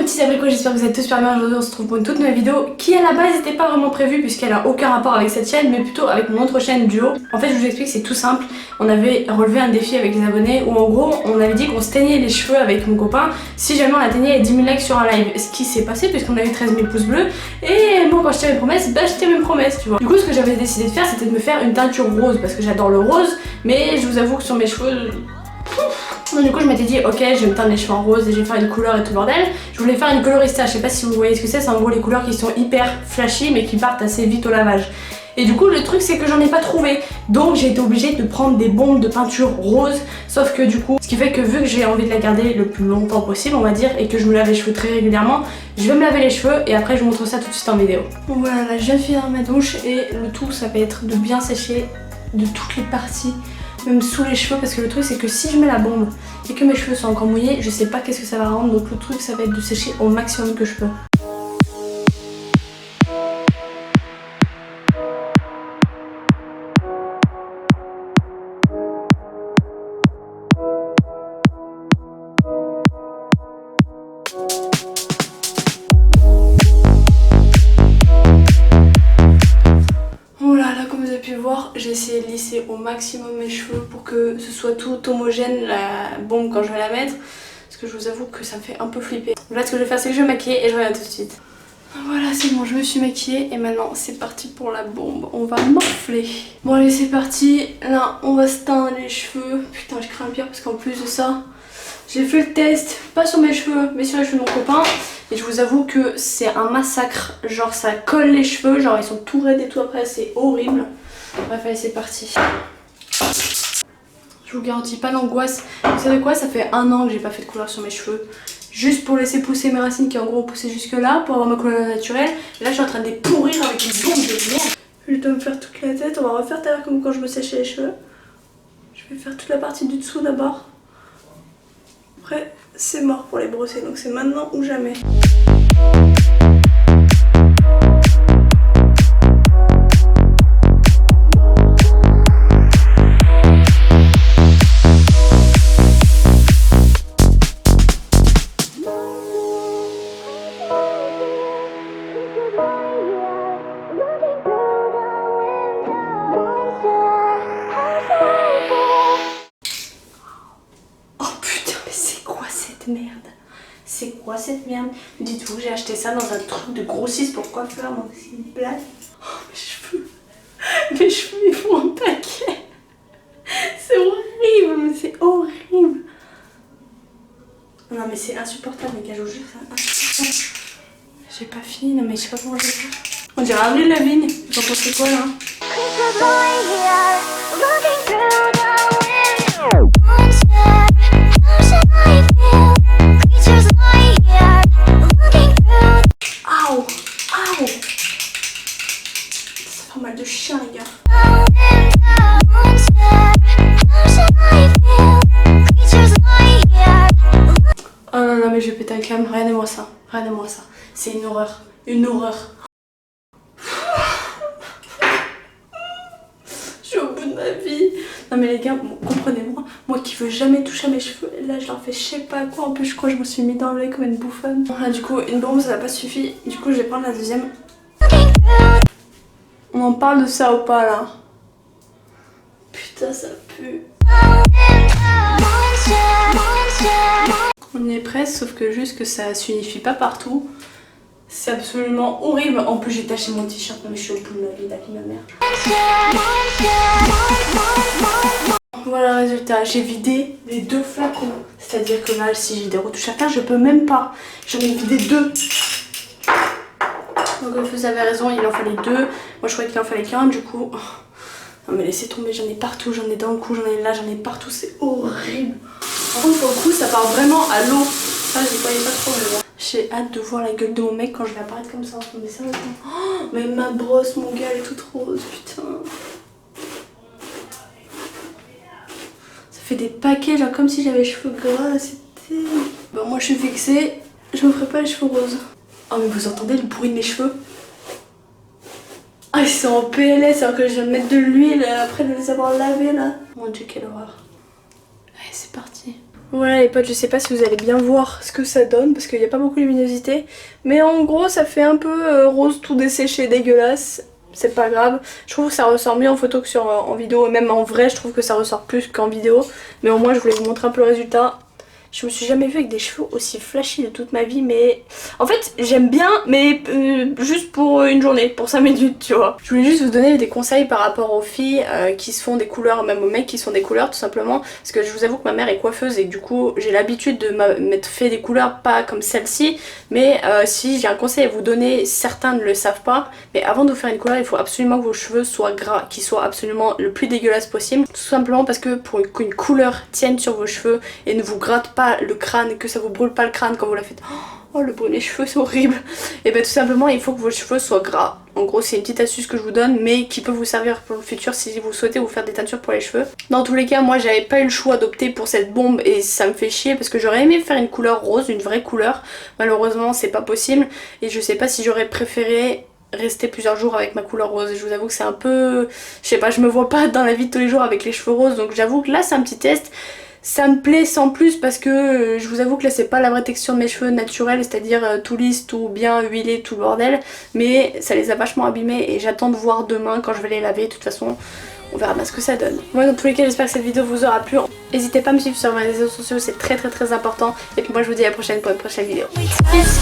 petits abricots, j'espère que vous êtes tous super bien. Aujourd'hui on se retrouve pour une toute nouvelle vidéo qui à la base n'était pas vraiment prévue puisqu'elle a aucun rapport avec cette chaîne mais plutôt avec mon autre chaîne Duo. En fait je vous explique, c'est tout simple. On avait relevé un défi avec les abonnés où en gros on avait dit qu'on se teignait les cheveux avec mon copain si jamais on atteignait 10 000 likes sur un live. Ce qui s'est passé puisqu'on a eu 13 000 pouces bleus et moi quand je tiens mes promesses, bah je tiens mes promesses tu vois. Du coup ce que j'avais décidé de faire c'était de me faire une teinture rose parce que j'adore le rose, mais je vous avoue que sur mes cheveux... Donc du coup je m'étais dit ok je vais me teindre les cheveux en rose et je vais faire une couleur et tout le bordel. Je voulais faire une colorista, je sais pas si vous voyez ce que c'est en gros les couleurs qui sont hyper flashy mais qui partent assez vite au lavage. Et du coup le truc c'est que j'en ai pas trouvé, donc j'ai été obligée de prendre des bombes de peinture rose. Sauf que du coup, ce qui fait que vu que j'ai envie de la garder le plus longtemps possible on va dire, et que je me lave les cheveux très régulièrement, je vais me laver les cheveux et après je vous montre ça tout de suite en vidéo. Bon voilà, là je viens de finir ma douche et le tout ça va être de bien sécher de toutes les parties, même sous les cheveux, parce que le truc c'est que si je mets la bombe et que mes cheveux sont encore mouillés, je sais pas qu'est-ce que ça va rendre, donc le truc ça va être de sécher au maximum que je peux. J'ai essayé de lisser au maximum mes cheveux pour que ce soit tout homogène la bombe quand je vais la mettre, parce que je vous avoue que ça me fait un peu flipper. Là ce que je vais faire c'est que je vais me maquiller et je reviens tout de suite. Voilà c'est bon, je me suis maquillée et maintenant c'est parti pour la bombe, on va morfler. Bon allez c'est parti, là on va se teindre les cheveux. Putain je crains bien parce qu'en plus de ça j'ai fait le test, pas sur mes cheveux mais sur les cheveux de mon copain. Et je vous avoue que c'est un massacre, genre ça colle les cheveux, genre ils sont tout raides et tout après, c'est horrible. Bref allez c'est parti. Je vous garantis pas l'angoisse. Vous savez quoi, ça fait 1 an que j'ai pas fait de couleur sur mes cheveux. Juste pour laisser pousser mes racines qui en gros ont poussé jusque là, pour avoir ma couleur naturelle. Et là je suis en train de les pourrir avec une bombe de merde. Je dois me faire toute la tête, on va refaire tout à l'heure comme quand je me séchais les cheveux. Je vais faire toute la partie du dessous d'abord. Après c'est mort pour les brosser, donc c'est maintenant ou jamais. Merde, c'est quoi cette merde? Dites-vous, j'ai acheté ça dans un truc de grossiste pour coiffeur, donc c'est une blague. Oh mes cheveux ils font un paquet. C'est horrible, mais c'est horrible. Non mais c'est insupportable les gars, je vous jure, c'est insupportable. J'ai pas fini, non mais je sais pas comment je vais faire. On dirait Avril Lavigne, j'en pensais quoi là? De chien les gars. Oh non non mais je vais péter un câble, regardez-moi ça, regardez-moi ça. C'est une horreur, une horreur. Je suis au bout de ma vie. Non mais les gars, bon, comprenez-moi, moi qui veux jamais toucher à mes cheveux, là je leur fais je sais pas quoi, en plus je crois que je me suis mis dans le lait comme une bouffonne. Bon, là du coup une bombe ça n'a pas suffi, du coup je vais prendre la deuxième. On en parle de ça ou pas là? Putain ça pue. On y est presque, sauf que juste que ça s'unifie pas partout. C'est absolument horrible. En plus j'ai taché mon t-shirt, mais je suis au bout de ma vie, la vie de ma mère. Voilà le résultat, j'ai vidé les 2 flacons. C'est-à-dire que là si j'ai des retouches à faire, je peux même pas. J'en ai vidé 2. Donc vous avez raison, il en fallait 2. Moi je croyais qu'il en fallait qu'un, du coup... Non mais laissez tomber, j'en ai partout, j'en ai dans le cou, j'en ai là, j'en ai partout, c'est horrible. Par contre pour le coup ça part vraiment à l'eau. Ça j'y croyais pas trop mais bon. J'ai hâte de voir la gueule de mon mec quand je vais apparaître comme ça. Mais sérieusement, oh, mais ma brosse, mon gars, elle est toute rose, putain. Ça fait des paquets, genre comme si j'avais les cheveux gras, c'était... Bon moi je suis fixée, je me ferai pas les cheveux roses. Oh mais vous entendez le bruit de mes cheveux? Ah ils sont en PLS alors que je viens de mettre de l'huile après de les avoir lavés là. Mon dieu quelle horreur. Allez c'est parti. Voilà les potes, je sais pas si vous allez bien voir ce que ça donne parce qu'il n'y a pas beaucoup de luminosité. Mais en gros ça fait un peu rose tout desséché, dégueulasse. C'est pas grave. Je trouve que ça ressort mieux en photo que en vidéo. Et même en vrai je trouve que ça ressort plus qu'en vidéo. Mais au moins je voulais vous montrer un peu le résultat. Je me suis jamais vue avec des cheveux aussi flashy de toute ma vie, mais en fait j'aime bien, mais juste pour une journée, pour 5 minutes, tu vois. Je voulais juste vous donner des conseils par rapport aux filles qui se font des couleurs, même aux mecs qui se font des couleurs tout simplement, parce que je vous avoue que ma mère est coiffeuse et du coup j'ai l'habitude de m'être fait des couleurs pas comme celle-ci, mais si j'ai un conseil à vous donner, certains ne le savent pas, mais avant de vous faire une couleur il faut absolument que vos cheveux soient gras, qu'ils soient absolument le plus dégueulasse possible, tout simplement parce que pour qu'une couleur tienne sur vos cheveux et ne vous gratte pas le crâne, que ça vous brûle pas le crâne quand vous la faites. Oh le brûler les cheveux c'est horrible. Et bien tout simplement il faut que vos cheveux soient gras. En gros c'est une petite astuce que je vous donne mais qui peut vous servir pour le futur si vous souhaitez vous faire des teintures pour les cheveux. Dans tous les cas moi j'avais pas eu le choix d'opter pour cette bombe et ça me fait chier parce que j'aurais aimé faire une couleur rose, une vraie couleur. Malheureusement c'est pas possible et je sais pas si j'aurais préféré rester plusieurs jours avec ma couleur rose. Je vous avoue que c'est un peu... Je sais pas, je me vois pas dans la vie de tous les jours avec les cheveux roses donc j'avoue que là c'est un petit test. Ça me plaît sans plus parce que je vous avoue que là c'est pas la vraie texture de mes cheveux naturels, c'est-à-dire tout lisse, tout bien huilé, tout le bordel, mais ça les a vachement abîmés et j'attends de voir demain quand je vais les laver. De toute façon on verra bien ce que ça donne. Moi dans tous les cas j'espère que cette vidéo vous aura plu. N'hésitez pas à me suivre sur mes réseaux sociaux, c'est très important, et puis moi je vous dis à la prochaine pour une prochaine vidéo. Peace.